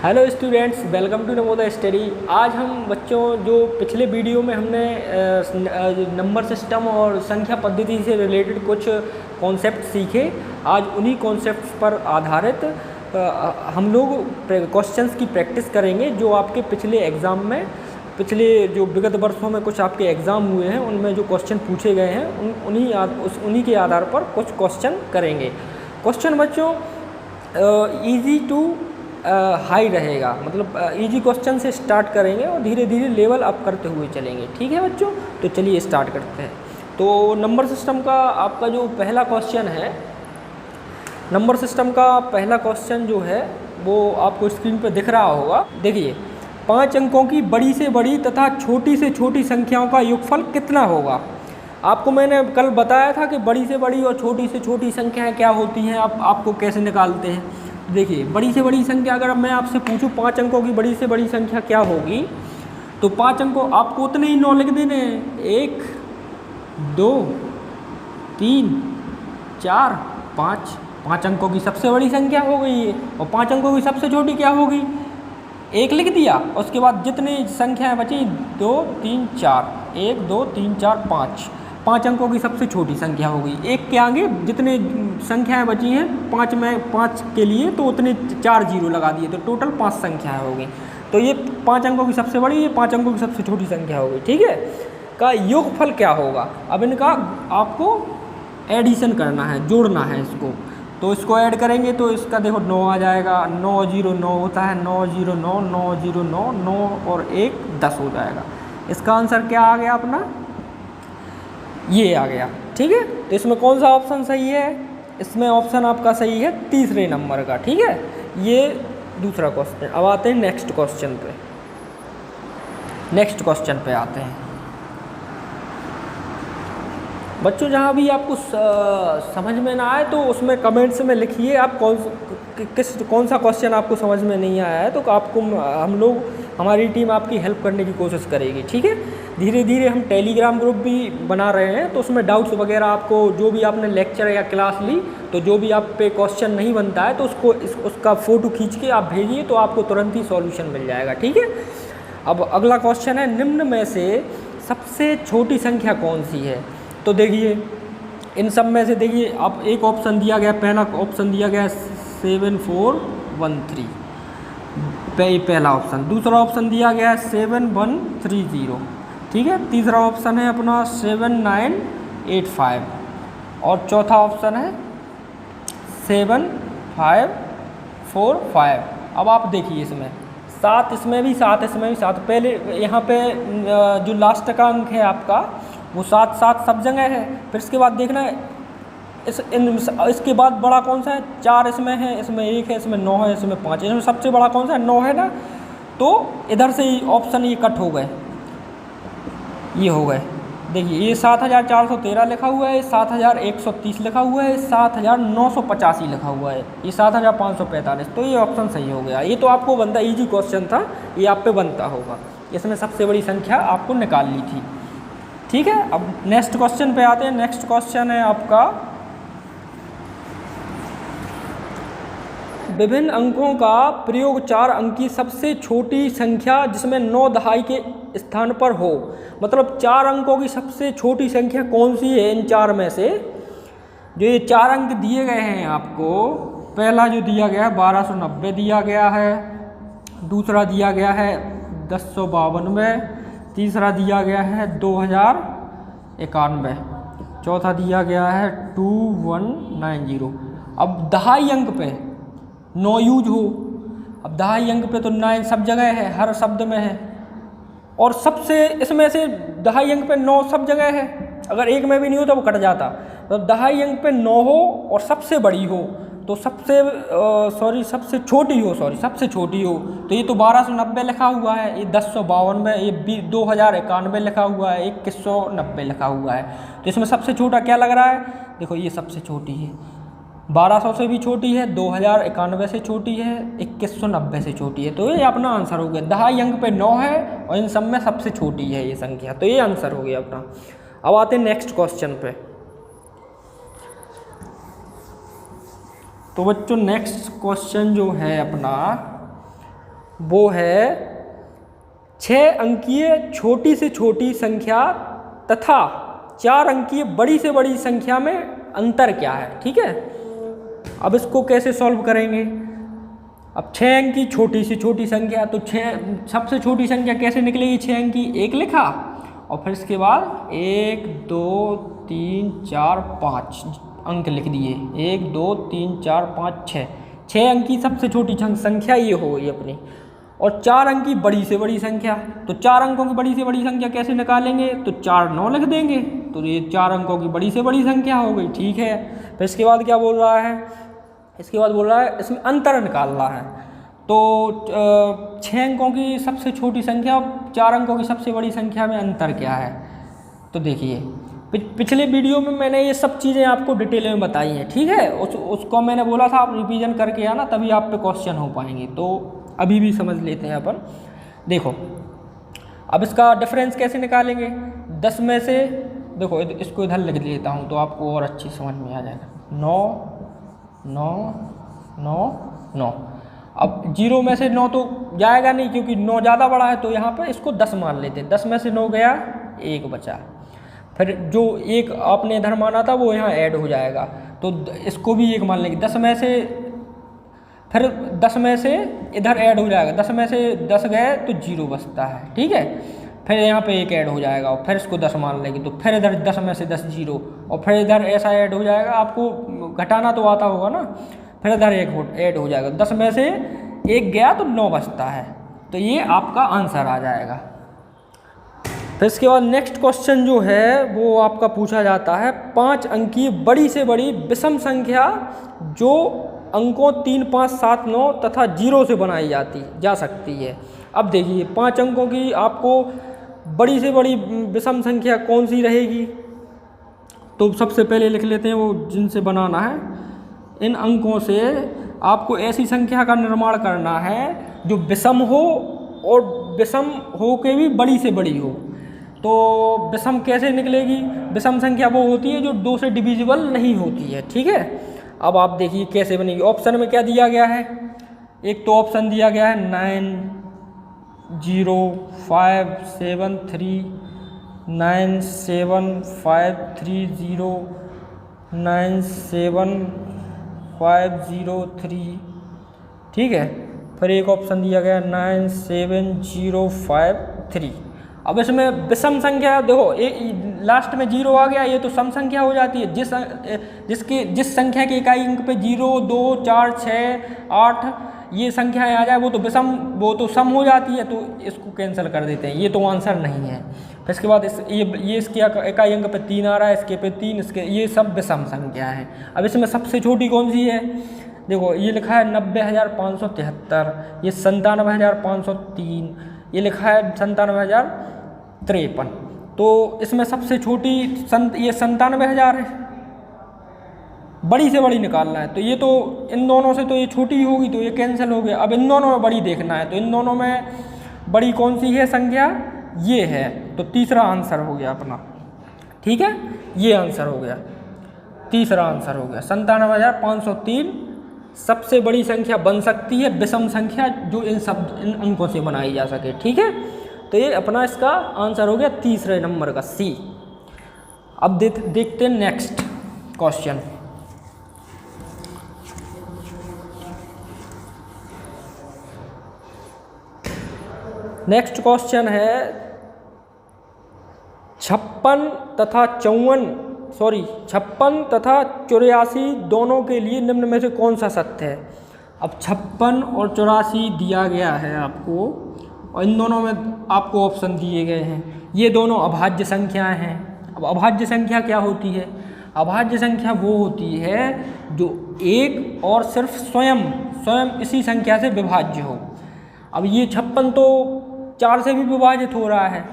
Hello students, welcome to Navodaya study. आज हम बच्चों जो पिछले वीडियो में हमने नंबर सिस्टम और संख्या पद्धति से रिलेटेड कुछ कॉन्सेप्ट सीखे, आज उन्हीं कॉन्सेप्ट्स पर आधारित हम लोग क्वेश्चंस की प्रैक्टिस करेंगे जो आपके पिछले एग्ज़ाम में, पिछले जो विगत वर्षों में कुछ आपके एग्ज़ाम हुए हैं उनमें जो क्वेश्चन पूछे गए हैं उन्हीं के आधार पर कुछ क्वेश्चन करेंगे। क्वेश्चन बच्चों ईजी टू हाई रहेगा, मतलब इजी क्वेश्चन से स्टार्ट करेंगे और धीरे धीरे लेवल अप करते हुए चलेंगे। ठीक है बच्चों, तो चलिए स्टार्ट करते हैं। तो नंबर सिस्टम का आपका जो पहला क्वेश्चन है, नंबर सिस्टम का पहला क्वेश्चन जो है वो आपको स्क्रीन पर दिख रहा होगा। देखिए, 5 अंकों की बड़ी से बड़ी तथा छोटी से छोटी संख्याओं का योगफल कितना होगा। आपको मैंने कल बताया था कि बड़ी से बड़ी और छोटी से छोटी संख्याएं क्या होती हैं, आपको कैसे निकालते हैं। देखिए, बड़ी से बड़ी संख्या अगर मैं आपसे पूछूं 5 अंकों की बड़ी से बड़ी संख्या क्या होगी, तो 5 अंकों आपको उतने ही 9 लिख देने हैं। 1 2 3 4 5 5 अंकों की सबसे बड़ी संख्या हो गई है। और 5 अंकों की सबसे छोटी क्या होगी, 1 लिख दिया। उसके बाद जितनी संख्याएं बची 2 3 4, 1 2 3 4 5 अंकों की सबसे छोटी संख्या हो गई। 1 के आगे जितने संख्याएं बची हैं 5 में 5 के लिए तो उतने 4 जीरो लगा दिए, तो टोटल 5 संख्याएं हो गई। तो ये 5 अंकों की सबसे बड़ी, ये 5 अंकों की सबसे छोटी संख्या हो गई। ठीक है, का योगफल क्या होगा। अब इनका आपको एडिशन करना है, जोड़ना है इसको। तो इसको ऐड करेंगे तो इसका देखो 9 आ जाएगा। 9 0 9 होता है, 9 0 9 9 0 9 9 और 1 10 हो जाएगा। इसका आंसर क्या आ गया अपना, ये आ गया। ठीक है, तो इसमें कौन सा ऑप्शन सही है, इसमें ऑप्शन आपका सही है तीसरे नंबर का। ठीक है, ये दूसरा क्वेश्चन। अब आते हैं नेक्स्ट क्वेश्चन पे। नेक्स्ट क्वेश्चन पे आते हैं बच्चों। जहाँ भी आपको समझ में ना आए तो उसमें कमेंट्स में लिखिए आप कौन सा क्वेश्चन आपको समझ में नहीं आया है, तो आपको हमारी टीम आपकी हेल्प करने की कोशिश करेगी। ठीक है, धीरे धीरे हम टेलीग्राम ग्रुप भी बना रहे हैं, तो उसमें डाउट्स वगैरह आपको जो भी आपने लेक्चर या क्लास ली तो जो भी आप पे क्वेश्चन नहीं बनता है तो उसका फ़ोटो खींच के आप भेजिए तो आपको तुरंत ही सॉल्यूशन मिल जाएगा। ठीक है, अब अगला क्वेश्चन है, निम्न में से सबसे छोटी संख्या कौन सी है। तो देखिए, इन सब में से देखिए, आप एक ऑप्शन दिया गया, पहला ऑप्शन दिया गया 7413, पहला ऑप्शन। दूसरा ऑप्शन दिया गया है 7130। ठीक है, तीसरा ऑप्शन है अपना 7985 और चौथा ऑप्शन है 7545। अब आप देखिए, इसमें 7, इसमें भी 7, इसमें भी 7। पहले यहाँ पे जो लास्ट का अंक है आपका वो 7 7 सब जगह है। फिर इसके बाद देखना है इसके बाद बड़ा कौन सा है, 4 इसमें है, इसमें 1 है, इसमें 9 है, इसमें 5 है। इसमें सबसे बड़ा कौन सा है, 9 है ना। तो इधर से ही ऑप्शन ये कट हो गए, ये हो गए। देखिए, ये 7413 लिखा हुआ है, 7130 लिखा हुआ है, 7985 लिखा हुआ है, ये 7545। तो ये ऑप्शन सही हो गया। ये तो आपको बनता, इजी क्वेश्चन था, ये आप पे बनता होगा। इसमें सबसे बड़ी संख्या आपको निकालनी थी। ठीक है, अब नेक्स्ट क्वेश्चन पे आते हैं। नेक्स्ट क्वेश्चन है आपका, विभिन्न अंकों का प्रयोग 4 अंक की सबसे छोटी संख्या जिसमें 9 दहाई के स्थान पर हो। मतलब 4 अंकों की सबसे छोटी संख्या कौन सी है इन 4 में से। जो ये 4 अंक दिए गए हैं आपको, पहला जो दिया गया है 1290 दिया गया है, दूसरा दिया गया है 1092, तीसरा दिया गया है 2091, चौथा दिया गया है 2190। अब दहाई अंक पे 9 यूज हो। अब दहाई अंक पे तो 9 सब जगह है, हर शब्द में है। और सबसे इसमें से दहाई अंक पे 9 सब जगह है, अगर एक में भी नहीं हो तो वो कट जाता। तो दहाई अंक पे 9 हो और सबसे बड़ी हो तो सबसे छोटी हो, सबसे छोटी हो। तो ये तो 1290 लिखा हुआ है, ये 1052, ये 2091 लिखा हुआ है, 2190 लिखा हुआ है। तो इसमें सबसे छोटा क्या लग रहा है, देखो ये सबसे छोटी है, 1200 से भी छोटी है, 2091 से छोटी है, 2190 से छोटी है। तो ये अपना आंसर हो गया। दहाई अंक पे 9 है और इन सब में सबसे छोटी है ये संख्या, तो ये आंसर हो गया अपना। अब आते हैं नेक्स्ट क्वेश्चन पे। तो बच्चों नेक्स्ट क्वेश्चन जो है अपना वो है 6 अंकीय छोटी से छोटी संख्या तथा 4 अंकीय बड़ी से बड़ी संख्या में अंतर क्या है। ठीक है, अब इसको कैसे सॉल्व करेंगे। अब 6 अंक की छोटी से छोटी संख्या, तो 6 सबसे छोटी संख्या कैसे निकलेगी, 6 अंक की 1 लिखा और फिर इसके बाद 1 2 3 4 5 अंक लिख दिए, 1 2 3 4 5 6 अंक की सबसे छोटी संख्या ये हो गई अपनी। और 4 अंक की बड़ी से बड़ी संख्या, तो 4 अंकों की बड़ी से बड़ी संख्या कैसे निकालेंगे, तो 4 9 लिख देंगे, तो ये 4 अंकों की बड़ी से बड़ी संख्या हो गई। ठीक है, फिर इसके बाद क्या बोल रहा है, इसके बाद बोल रहा है इसमें अंतर निकालना है। तो 6 अंकों की सबसे छोटी संख्या और 4 अंकों की सबसे बड़ी संख्या में अंतर क्या है। तो देखिए पिछले वीडियो में मैंने ये सब चीज़ें आपको डिटेल में बताई हैं। ठीक है, उसको मैंने बोला था आप रिवीजन करके आना, तभी आप पे क्वेश्चन हो पाएंगे। तो अभी भी समझ लेते हैं अपन। देखो अब इसका डिफरेंस कैसे निकालेंगे, 10 में से, देखो इसको इधर लिख लेता हूँ तो आपको और अच्छी समझ में आ जाएगा। 9 9 9 9, अब 0 में से 9 तो जाएगा नहीं क्योंकि 9 ज़्यादा बड़ा है, तो यहाँ पर इसको 10 मान लेते हैं। 10 में से 9 गया, 1 बचा, फिर जो 1 आपने इधर माना था वो यहाँ ऐड हो जाएगा, तो इसको भी 1 मान लेंगे। 10 में से, फिर 10 में से इधर ऐड हो जाएगा, 10 में से 10 गए तो 0 बचता है। ठीक है, फिर यहाँ पे 1 ऐड हो जाएगा और फिर इसको 10 मान लेंगे, तो फिर इधर 10 में से 10 0 और फिर इधर ऐसा ऐड हो जाएगा। आपको घटाना तो आता होगा ना, फिर इधर 1 ऐड हो जाएगा, 10 में से 1 गया तो 9 बचता है, तो ये आपका आंसर आ जाएगा। फिर इसके बाद नेक्स्ट क्वेश्चन जो है वो आपका पूछा जाता है 5 अंकीय बड़ी से बड़ी विषम संख्या जो अंकों 3 5 7 9 तथा 0 से बनाई जा सकती है। अब देखिए 5 अंकों की आपको बड़ी से बड़ी विषम संख्या कौन सी रहेगी, तो सबसे पहले लिख लेते हैं वो जिनसे बनाना है। इन अंकों से आपको ऐसी संख्या का निर्माण करना है जो विषम हो और विषम हो के भी बड़ी से बड़ी हो। तो विषम कैसे निकलेगी, विषम संख्या वो होती है जो 2 से डिविजिबल नहीं होती है। ठीक है, अब आप देखिए कैसे बनेगी। ऑप्शन में क्या दिया गया है, एक तो ऑप्शन दिया गया है 9 0 5 7 3 9 7 5 3 0 9 7 5 0 3। ठीक है, फिर एक ऑप्शन दिया गया 9 7 0 5 3। अब इसमें विषम संख्या देखो, लास्ट में 0 आ गया, ये तो सम संख्या हो जाती है। जिस संख्या के इकाई अंक पे 0 2 4 6 8 ये संख्याएं आ जाए वो तो सम हो जाती है, तो इसको कैंसिल कर देते हैं, ये तो आंसर नहीं है। फिर इसके बाद ये इसके इकाई अंक पे 3 आ रहा है, इसके पे 3, इसके, ये सब विषम संख्या है। अब इसमें सबसे छोटी कौन सी है, देखो ये लिखा है 90,573, ये 97,503, ये लिखा है 97,053, तो इसमें सबसे छोटी ये 97,000 है। बड़ी से बड़ी निकालना है, तो ये तो इन दोनों से तो ये छोटी होगी, तो ये कैंसिल हो गया। अब इन दोनों में बड़ी देखना है, तो इन दोनों में बड़ी कौन सी है संख्या, ये है, तो तीसरा आंसर हो गया अपना। ठीक है, ये आंसर हो गया, तीसरा आंसर हो गया। 97,503 सबसे बड़ी संख्या बन सकती है विषम संख्या जो इन अंकों से बनाई जा सके। ठीक है, तो ये अपना इसका आंसर हो गया तीसरे नंबर का सी। अब देखते हैं नेक्स्ट क्वेश्चन। नेक्स्ट क्वेश्चन है 56 तथा 84 दोनों के लिए निम्न में से कौन सा सत्य है। अब 56 और 84 दिया गया है आपको, और इन दोनों में आपको ऑप्शन दिए गए हैं। ये दोनों अभाज्य संख्याएं हैं। अब अभाज्य संख्या क्या होती है, अभाज्य संख्या वो होती है जो एक और सिर्फ स्वयं इसी संख्या से विभाज्य हो। अब ये 56 तो 4 से भी विभाजित हो रहा है,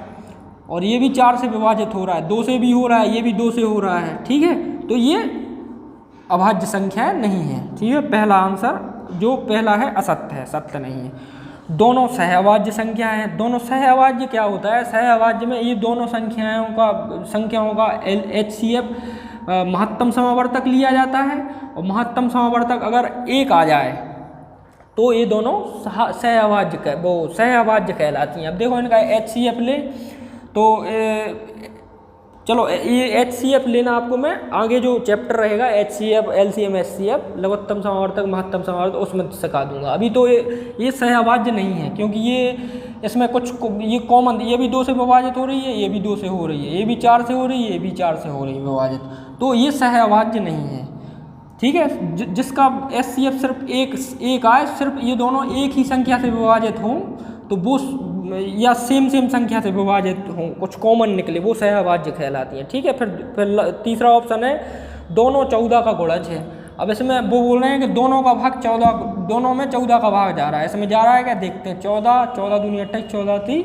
और ये भी 4 से विभाजित हो रहा है, 2 से भी हो रहा है, ये भी 2 से हो रहा है। ठीक है, तो ये अभाज्य संख्या नहीं है। ठीक है, पहला आंसर जो पहला है असत्य है, सत्य नहीं है। दोनों सहअभाज्य संख्या हैं। दोनों सहअभाज्य क्या होता है, सहअभाज्य में ये दोनों संख्याओं का LHCF महत्तम समावर्तक लिया जाता है, और महत्तम समावर्तक अगर 1 आ जाए तो ये दोनों सहअभाज्य कहलाती हैं। अब देखो इनका HCF ले तो चलो ये HCF लेना आपको मैं आगे जो चैप्टर रहेगा HCF LCM HCF लघुत्तम समावर्तक महत्तम समावर्तक उसमें सिखा दूंगा। अभी तो ये सहअभाज्य नहीं है, क्योंकि ये इसमें कुछ ये कॉमन, ये भी 2 से विभाजित हो रही है, ये भी 2 से हो रही है, ये भी 4 से हो रही है, ये भी 4 से हो रही है विभाजित, तो ये सहअभाज्य नहीं है। ठीक है, जिसका HCF सिर्फ एक आए, सिर्फ ये दोनों एक ही संख्या से विभाजित हों तो वो, या सेम संख्या से विभाजित हों, कुछ कॉमन निकले, वो सहअभाज्य कहलाती हैं। ठीक है, फिर तीसरा ऑप्शन है दोनों 14 का गुणज है। अब इसमें वो बोल रहे हैं कि दोनों का भाग 14, दोनों में 14 का भाग जा रहा है, इसमें जा रहा है क्या देखते हैं। 14 दूनी 28, 14 ती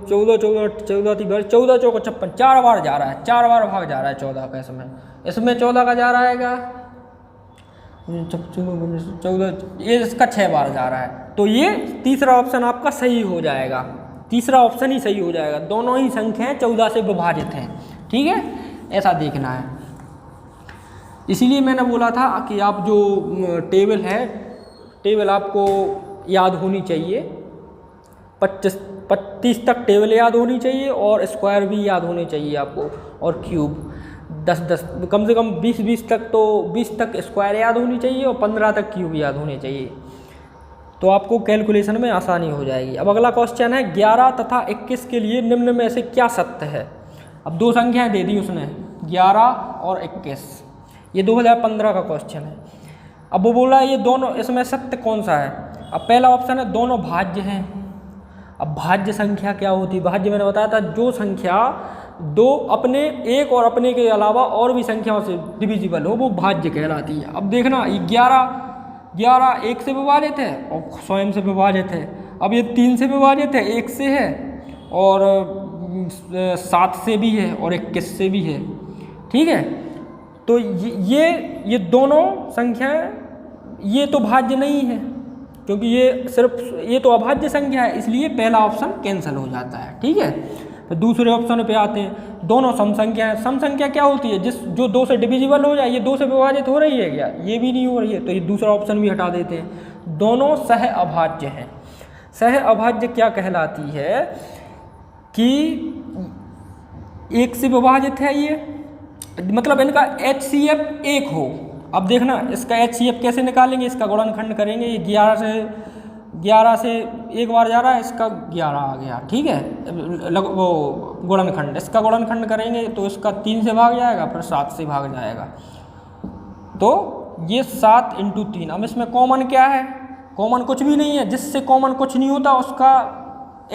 14 चौको 56, 4 बार जा रहा है, 4 बार भाग जा रहा है 14 का। इसमें 14 का जा रहा है क्या 14, ये इसका 6 बार जा रहा है, तो ये तीसरा ऑप्शन आपका सही हो जाएगा, तीसरा ऑप्शन ही सही हो जाएगा। दोनों ही संख्याएं 14 से विभाजित हैं। ठीक है, ऐसा देखना है। इसीलिए मैंने बोला था कि आप जो टेबल है, टेबल आपको याद होनी चाहिए, 25 तक टेबल याद होनी चाहिए, और स्क्वायर भी याद होने चाहिए आपको, और क्यूब 10 कम से कम 20 तक, तो 20 तक स्क्वायर याद होनी चाहिए और 15 तक क्यूब याद होने चाहिए, तो आपको कैलकुलेशन में आसानी हो जाएगी। अब अगला क्वेश्चन है 11 तथा 21 के लिए निम्न में से क्या सत्य है। अब 2 संख्याएं दे दी उसने, 11 और 21, ये 2015 का क्वेश्चन है। अब वो बोल रहा है ये दोनों, इसमें सत्य कौन सा है। अब पहला ऑप्शन है दोनों भाज्य हैं। अब भाज्य संख्या क्या होती है, भाज्य मैंने बताया था जो संख्या दो अपने, एक और अपने के अलावा और भी संख्याओं से डिविजिबल हो, वो भाज्य कहलाती है। अब देखना, ये 11 1 से विभाजित है और स्वयं से विभाजित है। अब ये 3 से विभाजित है, 1 से है, और 7 से भी है, और 21 से भी है। ठीक है, तो ये दोनों संख्याएं, ये तो भाज्य नहीं है, क्योंकि ये तो अभाज्य संख्या है, इसलिए पहला ऑप्शन कैंसिल हो जाता है। ठीक है, तो दूसरे ऑप्शन पे आते हैं, दोनों सम संख्या है। सम संख्या क्या होती है, जो 2 से डिविजिबल हो जाए। ये 2 से विभाजित हो रही है क्या, ये भी नहीं हो रही है, तो ये दूसरा ऑप्शन भी हटा देते हैं। दोनों सह अभाज्य हैं। सह अभाज्य क्या कहलाती है कि 1 से विभाजित है, ये मतलब इनका HCF 1 हो। अब देखना इसका HCF कैसे निकालेंगे, इसका गुणनखंड करेंगे। ये 11 से एक बार जा रहा है, इसका 11 आ गया। ठीक है, वो गुणनखंड, इसका गुणनखंड करेंगे तो इसका 3 से भाग जाएगा, फिर 7 से भाग जाएगा, तो ये 7 × 3। अब इसमें कॉमन क्या है, कॉमन कुछ भी नहीं है, जिससे कॉमन कुछ नहीं होता उसका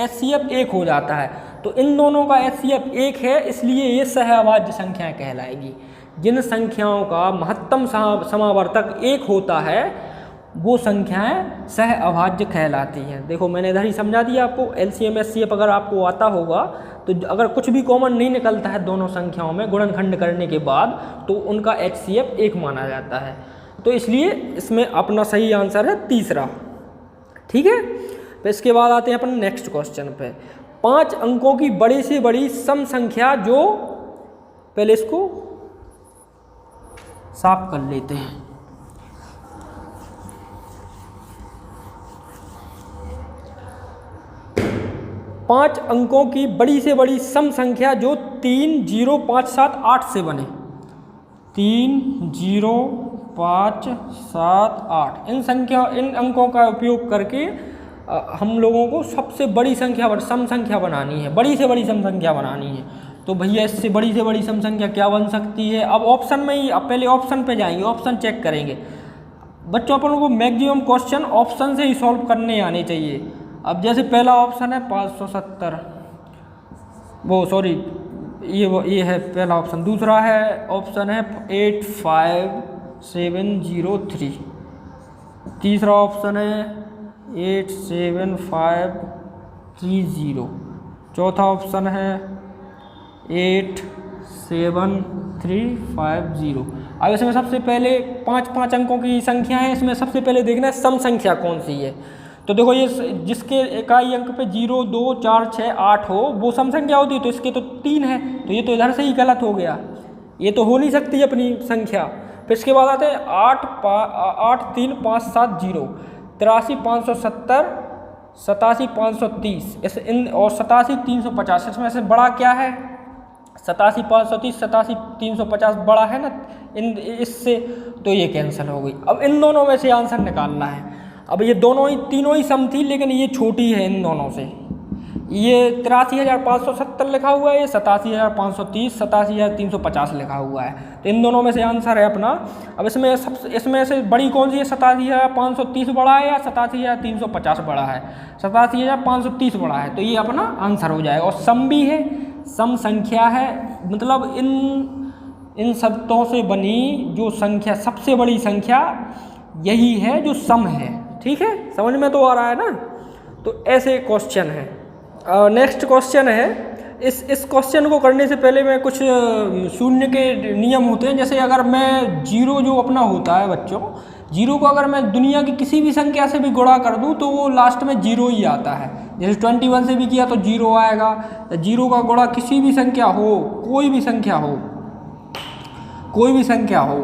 HCF 1 हो जाता है। तो इन दोनों का HCF 1 है, इसलिए ये सहअभाज्य संख्याएं कहलाएगी। जिन संख्याओं का महत्तम समावर्तक 1 होता है वो संख्याएं सहअभाज्य कहलाती हैं। देखो मैंने इधर ही समझा दिया आपको। LCM HCF अगर आपको आता होगा तो अगर कुछ भी कॉमन नहीं निकलता है दोनों संख्याओं में गुणनखंड करने के बाद, तो उनका HCF 1 माना जाता है। तो इसलिए इसमें अपना सही आंसर है तीसरा। ठीक है, तो इसके बाद आते हैं अपन नेक्स्ट क्वेश्चन पे। 5 अंकों की बड़ी से बड़ी सम संख्या जो, पहले इसको साफ कर लेते हैं। 5 अंकों की बड़ी से बड़ी सम संख्या जो 3, 0, 5, 7, 8 से बने। 3, 0, 5, 7, 8 इन अंकों का उपयोग करके हम लोगों को सबसे बड़ी संख्या सम संख्या बनानी है, बड़ी से बड़ी सम संख्या बनानी है। तो भैया इससे बड़ी से बड़ी सम संख्या क्या बन सकती है। अब ऑप्शन में ही, अब पहले ऑप्शन पे जाएंगे, ऑप्शन चेक करेंगे। बच्चों अपन को मैक्सिमम क्वेश्चन ऑप्शन से ही सॉल्व करने आने चाहिए। अब जैसे पहला ऑप्शन है 570, वो सॉरी ये है पहला ऑप्शन। दूसरा है ऑप्शन है 85703। तीसरा ऑप्शन है 87530। चौथा ऑप्शन है 87350। अब इसमें सबसे पहले 5 अंकों की संख्या है, इसमें सबसे पहले देखना है सम संख्या कौन सी है। तो देखो ये जिसके इकाई अंक पे 0, 2, 4, 6, 8 हो वो सम संख्या होती है, तो इसके तो 3 है, तो ये तो इधर से ही गलत हो गया, ये तो हो नहीं सकती अपनी संख्या। फिर इसके बाद आते हैं 83570, 83,570, 87,530 इस इन और 87,350। इसमें से बड़ा क्या है? 87,530, 87,350 बड़ा है ना इन इससे, तो ये कैंसिल हो गई। अब इन दोनों में से आंसर निकालना है। अब ये दोनों ही तीनों ही सम थी, लेकिन ये छोटी है इन दोनों से। ये 83,570 लिखा हुआ है, ये 87,530, 87,350 लिखा हुआ है। तो इन दोनों में से आंसर है अपना। अब इसमें से बड़ी कौन सी है? 87,530 बड़ा है या 87,350 बड़ा है? 87,530 बड़ा है, तो ये अपना आंसर हो जाएगा। और सम भी है, सम संख्या है, मतलब इन शब्दों से बनी जो संख्या, सबसे बड़ी संख्या यही है जो सम है। ठीक है, समझ में तो आ रहा है ना? तो ऐसे क्वेश्चन है। नेक्स्ट क्वेश्चन है, इस क्वेश्चन को करने से पहले मैं कुछ शून्य के नियम होते हैं। जैसे अगर मैं जीरो जो अपना होता है बच्चों, जीरो को अगर मैं दुनिया की किसी भी संख्या से भी गुणा कर दूं तो वो लास्ट में जीरो ही आता है। जैसे 21 से भी किया तो जीरो आएगा। जीरो का गुणा किसी भी संख्या हो, कोई भी संख्या हो, कोई भी संख्या हो,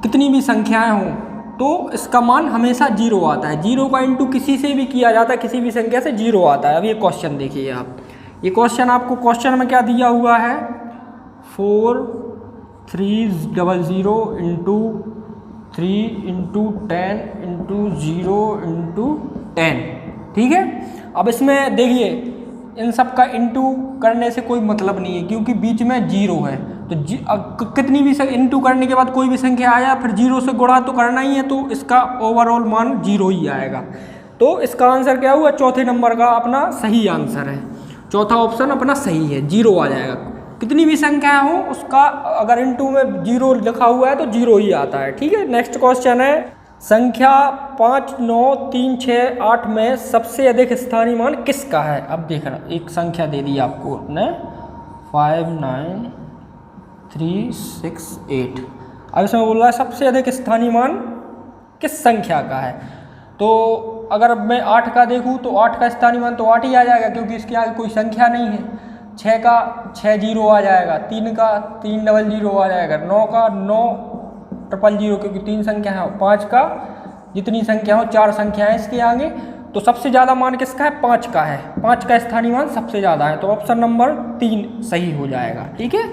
कितनी भी संख्याएं हो, तो इसका मान हमेशा जीरो आता है। जीरो का इंटू किसी से भी किया जाता है, किसी भी संख्या से जीरो आता है। अब ये क्वेश्चन देखिए आप, ये क्वेश्चन आपको क्वेश्चन में क्या दिया हुआ है? 4300 इंटू 3 इंटू 10 इंटू 0 इंटू 10। ठीक है, अब इसमें देखिए इन सब का इंटू करने से कोई मतलब नहीं है, क्योंकि बीच में जीरो है। तो कितनी भी इंटू करने के बाद कोई भी संख्या आया, फिर जीरो से गुणा तो करना ही है, तो इसका ओवरऑल मान जीरो ही आएगा। तो इसका आंसर क्या हुआ? चौथे नंबर का अपना सही आंसर है। चौथा ऑप्शन अपना सही है, जीरो आ जाएगा। कितनी भी संख्या हो उसका अगर इंटू में जीरो लिखा हुआ है तो जीरो ही आता है। ठीक है, नेक्स्ट क्वेश्चन है, संख्या 5, 9, 3, 6, 8 में सबसे अधिक स्थानीय मान किसका है? अब देखना, एक संख्या दे दी आपको ने 5, 9, 3, 6, 8। अब इसमें बोल रहा है सबसे अधिक स्थानीय मान किस संख्या का है। तो अगर मैं 8 का देखूँ तो 8 का स्थानीय मान तो 8 ही आ जाएगा, क्योंकि इसके आगे कोई संख्या नहीं है। 6 का 6 जीरो आ जाएगा, 3 का 3 डबल जीरो आ जाएगा, 9 का 9 ट्रिपल जीरो, क्योंकि 3 संख्या है। 5 का जितनी संख्या हो, 4 संख्या है इसके आगे, तो सबसे ज़्यादा मान किसका है? 5 का है। 5 का स्थानीय मान सबसे ज़्यादा है, तो ऑप्शन नंबर 3 सही हो जाएगा। ठीक है,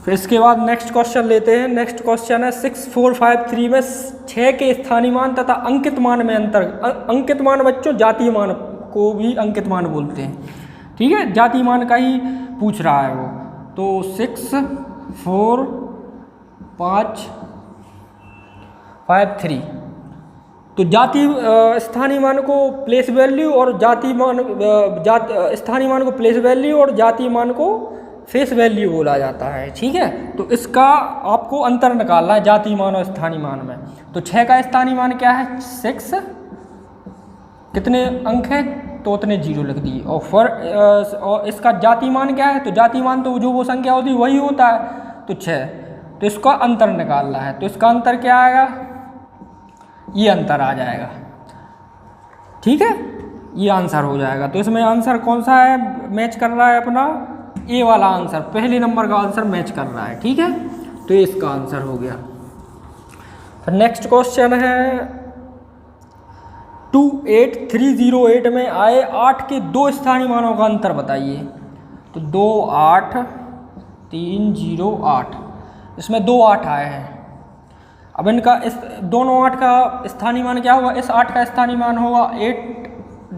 फिर इसके बाद नेक्स्ट क्वेश्चन लेते हैं। नेक्स्ट क्वेश्चन है 6453 में 6 के स्थानीय मान तथा अंकित मान में अंतर। अंकित मान बच्चों जातीय मान को भी अंकित मान बोलते हैं। ठीक है, जातीय मान का ही पूछ रहा है वो। तो 6, 4, 5, 5, 3, तो जातीय स्थानीय मान को प्लेस वैल्यू और जातीय मान स्थानीय मान को प्लेस वैल्यू और जातीय मान को फेस वैल्यू बोला जाता है। ठीक है, तो इसका आपको अंतर निकालना है जातीय मान और स्थानीय मान में। तो 6 का स्थानीय मान क्या है? 6, कितने अंक है तो उतने जीरो लिख दिए। और इसका जातीय मान क्या है? तो जातीय मान तो जो वो संख्या होती है वही होता है, तो 6। तो इसका अंतर निकालना है, तो इसका अंतर क्या आएगा? ये अंतर आ जाएगा। ठीक है, ये आंसर हो जाएगा। तो इसमें आंसर कौन सा है? मैच कर रहा है अपना ए वाला आंसर, पहले नंबर का आंसर मैच कर रहा है। ठीक है, तो ये इसका आंसर हो गया। फिर नेक्स्ट क्वेश्चन है 28308 में आए 8 के 2 स्थानीय मानों का अंतर बताइए। तो 2, 8, 3, 0, 8, इसमें 2 8 आए हैं। अब इनका इस दोनों 8 का स्थानीय मान क्या होगा? इस 8 का स्थानीय मान होगा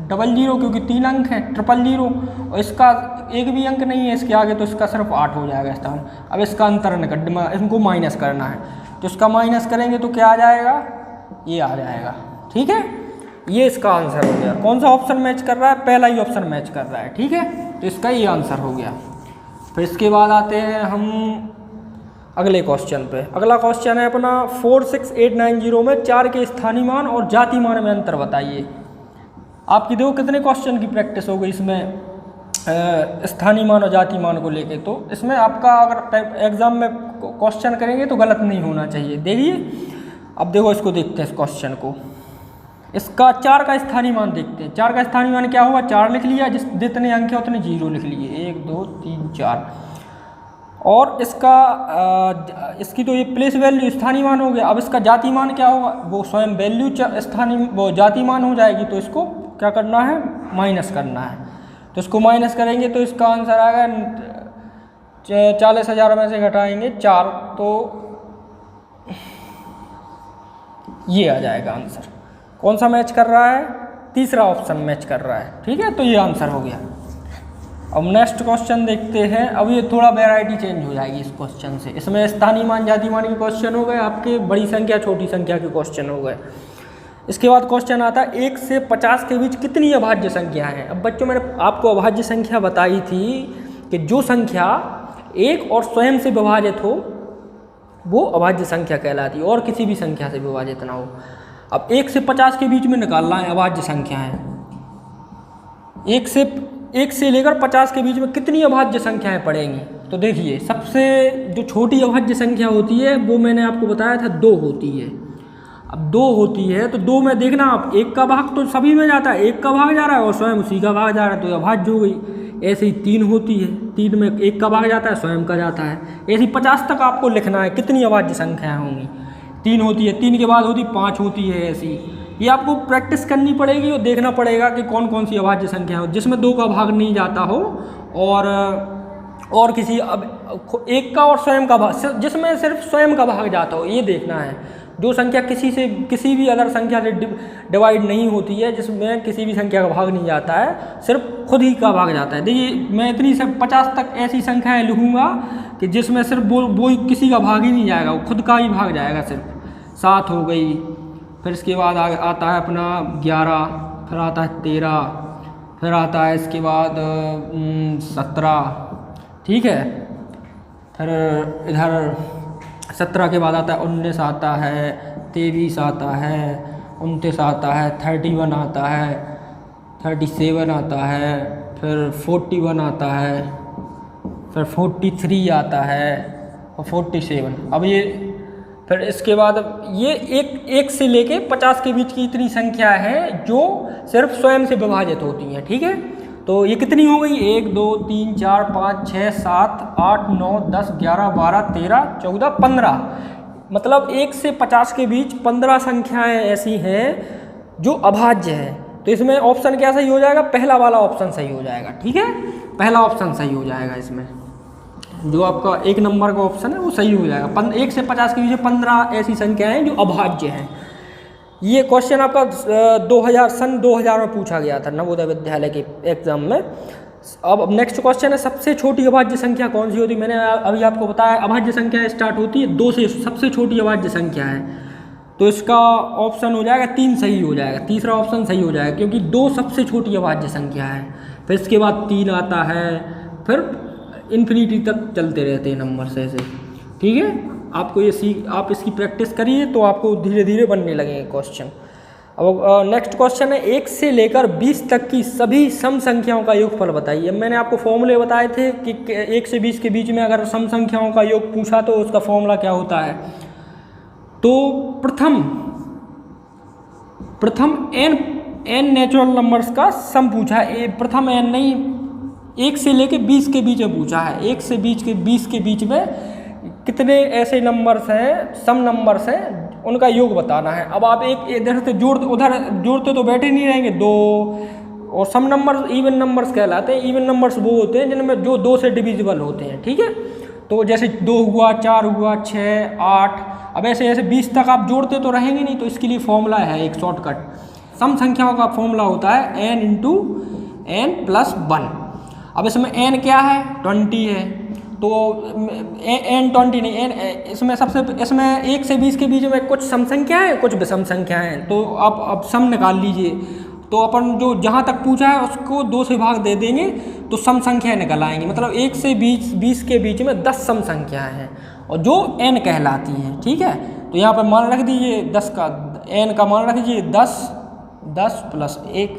800, क्योंकि 3 अंक है, 000, और इसका एक भी अंक नहीं है इसके आगे, तो इसका सिर्फ 8 हो जाएगा स्थान। अब इसका अंतर इनको माइनस करना है, तो इसका माइनस करेंगे तो क्या आ जाएगा? ये आ जाएगा। ठीक है, ये इसका आंसर हो गया। कौन सा ऑप्शन मैच कर रहा है? पहला ही ऑप्शन मैच कर रहा है। ठीक है, तो इसका ये आंसर हो गया। फिर इसके बाद आते हैं हम अगले क्वेश्चन पे। अगला क्वेश्चन है अपना 46890 में 4 के स्थानीय मान और जातीय मान में अंतर बताइए। आपकी देखो कितने क्वेश्चन की प्रैक्टिस हो गई इसमें स्थानीय मान और जातीय मान को लेके। तो इसमें आपका अगर एग्जाम में क्वेश्चन करेंगे तो गलत नहीं होना चाहिए। देखिए, अब देखो इसको देखते हैं इस क्वेश्चन को। इसका 4 का स्थानीय मान देखते हैं। 4 का स्थानीय मान क्या होगा? 4 लिख लिया, जितने अंक है उतने जीरो लिख लिए, 1, 2, 3, 4। और इसकी तो ये प्लेस वैल्यू स्थानीय मान हो गया। अब इसका जाति मान क्या होगा, वो स्वयं वैल्यू स्थानीय वो जाति मान हो जाएगी। तो इसको क्या करना है, माइनस करना है। तो इसको माइनस करेंगे तो इसका आंसर आएगा 40,000 में से घटाएंगे 4, तो ये आ जाएगा आंसर। कौन सा मैच कर रहा है, तीसरा ऑप्शन मैच कर रहा है। ठीक है, तो ये आंसर हो गया। अब नेक्स्ट क्वेश्चन देखते हैं। अब ये थोड़ा वैरायटी चेंज हो जाएगी इस क्वेश्चन से। इसमें स्थानीय मान जाति मान के क्वेश्चन हो गए, आपके बड़ी संख्या छोटी संख्या के क्वेश्चन हो गए। इसके बाद क्वेश्चन आता है 1 से 50 के बीच कितनी अभाज्य संख्या हैं। अब बच्चों, मैंने आपको अभाज्य संख्या बताई थी कि जो संख्या एक और स्वयं से विभाजित हो वो अभाज्य संख्या कहलाती है, और किसी भी संख्या से विभाजित ना हो। अब 1 से 50 के बीच में निकालना है अभाज्य संख्या है। 1 से लेकर 50 के बीच में कितनी अभाज्य संख्याएं पड़ेंगी। तो देखिए, सबसे जो छोटी अभाज्य संख्या होती है वो मैंने आपको बताया था 2 होती है। अब 2 होती है तो 2 में देखना आप, 1 का भाग तो सभी में जाता है, 1 का भाग जा रहा है और स्वयं उसी का भाग जा रहा है, तो अभाज्य हो गई। ऐसे ही 3 होती है, 3 में 1 का भाग जाता है, स्वयं का जाता है। ऐसे ही 50 तक आपको लिखना है कितनी अभाज्य संख्याएं होंगी। 3 होती है, 3 के बाद होती 5 होती है। ऐसी ये आपको प्रैक्टिस करनी पड़ेगी और देखना पड़ेगा कि कौन कौन सी अभाज्य संख्या हो जिसमें 2 का भाग नहीं जाता हो, और किसी अब 1 का और स्वयं का भाग, जिसमें सिर्फ स्वयं का भाग जाता हो, ये देखना है। जो संख्या किसी भी अदर संख्या से डिवाइड नहीं होती है, जिसमें किसी भी संख्या का भाग नहीं जाता है, सिर्फ खुद ही का भाग जाता है। देखिए, मैं इतनी से 50 तक ऐसी संख्याएं लिखूंगा कि जिसमें सिर्फ वो किसी का भाग ही नहीं जाएगा, वो खुद का ही भाग जाएगा सिर्फ। 7 हो गई, फिर इसके बाद आता है अपना 11, फिर आता है 13, फिर आता है इसके बाद 17। ठीक है, फिर इधर 17 के बाद आता है 19 आता है, 23 आता है, 29 आता है, 31 आता है, 37 आता है, फिर 41 आता है, फिर 43 आता है और 47। अब ये फिर इसके बाद ये एक से लेके 50 के बीच की इतनी संख्या है जो सिर्फ स्वयं से विभाजित होती हैं। ठीक है, तो ये कितनी हो गई, 1 2 3 4 5 6 7 8 9 10 11 12 13 14 15। मतलब 1 से 50 के बीच 15 संख्याएं ऐसी हैं जो अभाज्य है। तो इसमें ऑप्शन क्या सही हो जाएगा, पहला वाला ऑप्शन सही हो जाएगा। ठीक है, पहला ऑप्शन सही हो जाएगा। इसमें जो आपका 1 नंबर का ऑप्शन है वो सही हो जाएगा। 1 से 50 के बीच 15 ऐसी संख्याएं हैं जो अभाज्य हैं। ये क्वेश्चन आपका 2000 में पूछा गया था नवोदय विद्यालय के एग्जाम में। अब नेक्स्ट क्वेश्चन है, सबसे छोटी अभाज्य संख्या कौन सी होती है। मैंने अभी आपको बताया अभाज्य संख्या स्टार्ट होती है 2 से, सबसे छोटी अभाज्य संख्या है। तो इसका ऑप्शन हो जाएगा 3 सही हो जाएगा, तीसरा ऑप्शन सही हो जाएगा, क्योंकि 2 सबसे छोटी अभाज्य संख्या है। फिर इसके बाद 3 आता है, फिर इन्फिनिटी तक चलते रहते हैं नंबर से ऐसे। ठीक है, आपको ये आप इसकी प्रैक्टिस करिए तो आपको धीरे धीरे बनने लगेंगे क्वेश्चन। अब नेक्स्ट क्वेश्चन है, 1 से लेकर 20 तक की सभी सम संख्याओं का योगफल बताइए। मैंने आपको फॉर्मूले बताए थे कि 1 से 20 के बीच में अगर सम संख्याओं का योग पूछा तो उसका फॉर्मूला क्या होता है। तो प्रथम n नेचुरल नंबर्स का सम पूछा है। प्रथम n नहीं, 1 से लेकर 20 के बीच में पूछा है। 1 से 20 के बीच में कितने ऐसे नंबर्स हैं, सम नंबर्स हैं, उनका योग बताना है। अब आप एक इधर से उधर जोड़ते तो बैठे नहीं रहेंगे। 2 और सम नंबर्स इवन नंबर्स कहलाते हैं। इवन नंबर्स वो होते हैं जिनमें जो 2 से डिविजिबल होते हैं। ठीक है, तो जैसे 2 हुआ, 4 हुआ, 6 8। अब ऐसे 20 तक आप जोड़ते तो रहेंगे नहीं, तो इसके लिए फॉर्मूला है एक शॉर्टकट। सम संख्याओं का फॉर्मूला होता है n × n + 1। अब इसमें n क्या है, 20 है, तो n 20 नहीं, n इसमें 1 से 20 के बीच में कुछ सम संख्या है, कुछ विषम संख्या है। तो आप अब सम निकाल लीजिए। तो अपन जो जहाँ तक पूछा है उसको 2 से भाग दे देंगे तो सम संख्या निकल आएंगी। मतलब 1 से 20 के बीच में 10 सम संख्याएं हैं और जो n कहलाती हैं। ठीक है, तो यहाँ पर मान रख दीजिए 10 का, n का मान रख दीजिए 10 + 1,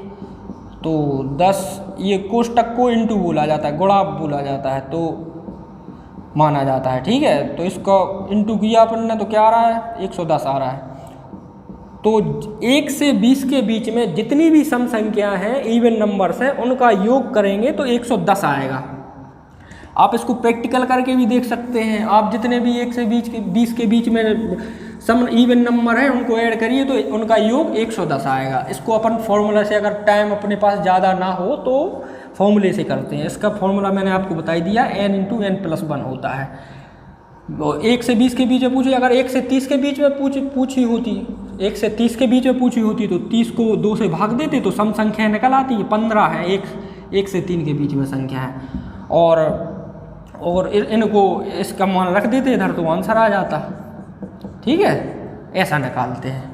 तो 10। ये कोष्टक को इंटू बोला जाता है, गुणा बोला जाता है, तो माना जाता है। ठीक है, तो इसका इंटू किया अपन ने तो क्या आ रहा है, 110 आ रहा है। तो 1 से 20 के बीच में जितनी भी सम संख्या हैं, इवन नंबर्स हैं, उनका योग करेंगे तो 110 आएगा। आप इसको प्रैक्टिकल करके भी देख सकते हैं। आप जितने भी 1 से 20 के बीच में सम इवन नंबर है उनको ऐड करिए तो उनका योग 110 आएगा। इसको अपन फॉर्मूला से, अगर टाइम अपने पास ज़्यादा ना हो तो फॉर्मूले से करते हैं। इसका फॉर्मूला मैंने आपको बताई दिया, n × n+1 होता है। 1 से 20 के बीच में पूछिए, अगर 1 से 30 के बीच में पूछी होती, 1 से 30 के बीच में पूछी होती तो 30 को 2 से भाग देते तो सम संख्या निकल आती है। 15 है 1 से 3 के बीच में संख्या है, और इनको इसका मान रख देते इधर तो आंसर आ जाता। ठीक है, ऐसा निकालते हैं।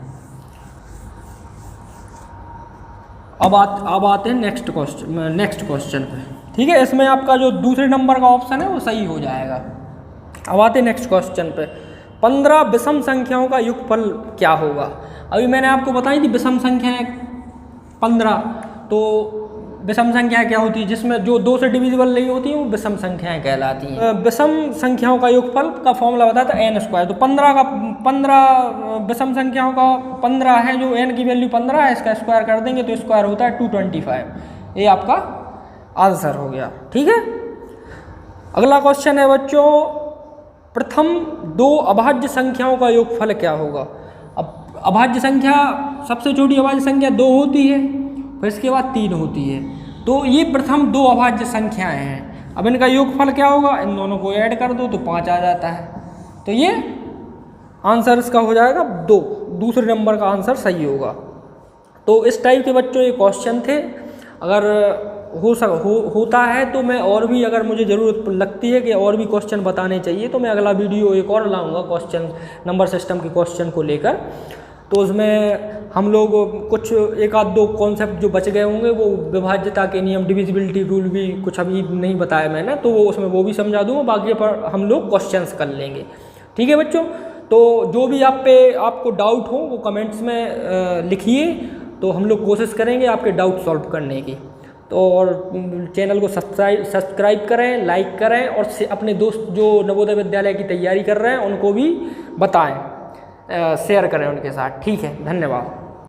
अब आते हैं नेक्स्ट क्वेश्चन पे। ठीक है, इसमें आपका जो दूसरे नंबर का ऑप्शन है वो सही हो जाएगा। अब आते हैं नेक्स्ट क्वेश्चन पे। 15 विषम संख्याओं का योगफल क्या होगा? अभी मैंने आपको बताई थी विषम संख्याएं 15, तो विषम संख्या क्या होती है? जिसमें जो 2 से डिविजिबल नहीं होती हैं वो विषम संख्याएं कहलाती हैं। विषम संख्याओं का योगफल का फॉर्मूला बताया था n²। तो 15 विषम संख्याओं का 15 है, जो n की वैल्यू 15 है, इसका स्क्वायर कर देंगे तो स्क्वायर होता है 225। ये आपका आंसर हो गया। ठीक है, अगला क्वेश्चन है बच्चों, प्रथम 2 अभाज्य संख्याओं का योगफल क्या होगा? अब अभाज्य संख्या, सबसे छोटी अभाज्य संख्या 2 होती है, फिर इसके बाद 3 होती है। तो ये प्रथम 2 अभाज्य संख्याएं हैं। अब इनका योगफल क्या होगा? इन दोनों को ऐड कर दो तो 5 आ जाता है। तो ये आंसर इसका हो जाएगा 2, दूसरे नंबर का आंसर सही होगा। तो इस टाइप के बच्चों ये क्वेश्चन थे। अगर होता है तो मैं और भी, अगर मुझे ज़रूरत लगती है कि और भी क्वेश्चन बताने चाहिए तो मैं अगला वीडियो एक और लाऊंगा क्वेश्चन नंबर सिस्टम के क्वेश्चन को लेकर। तो उसमें हम लोग कुछ 1-2 कॉन्सेप्ट जो बच गए होंगे, वो विभाज्यता के नियम, डिविजिबिलिटी रूल भी कुछ अभी नहीं बताया मैंने, तो उसमें वो भी समझा दूँगा। बाकी पर हम लोग क्वेश्चंस कर लेंगे। ठीक है बच्चों, तो जो भी आपको डाउट हो वो कमेंट्स में लिखिए, तो हम लोग कोशिश करेंगे आपके डाउट सॉल्व करने की। तो और चैनल को सब्सक्राइब करें, लाइक करें, और अपने दोस्त जो नवोदय विद्यालय की तैयारी कर रहे हैं उनको भी बताएं, शेयर करें उनके साथ। ठीक है, धन्यवाद।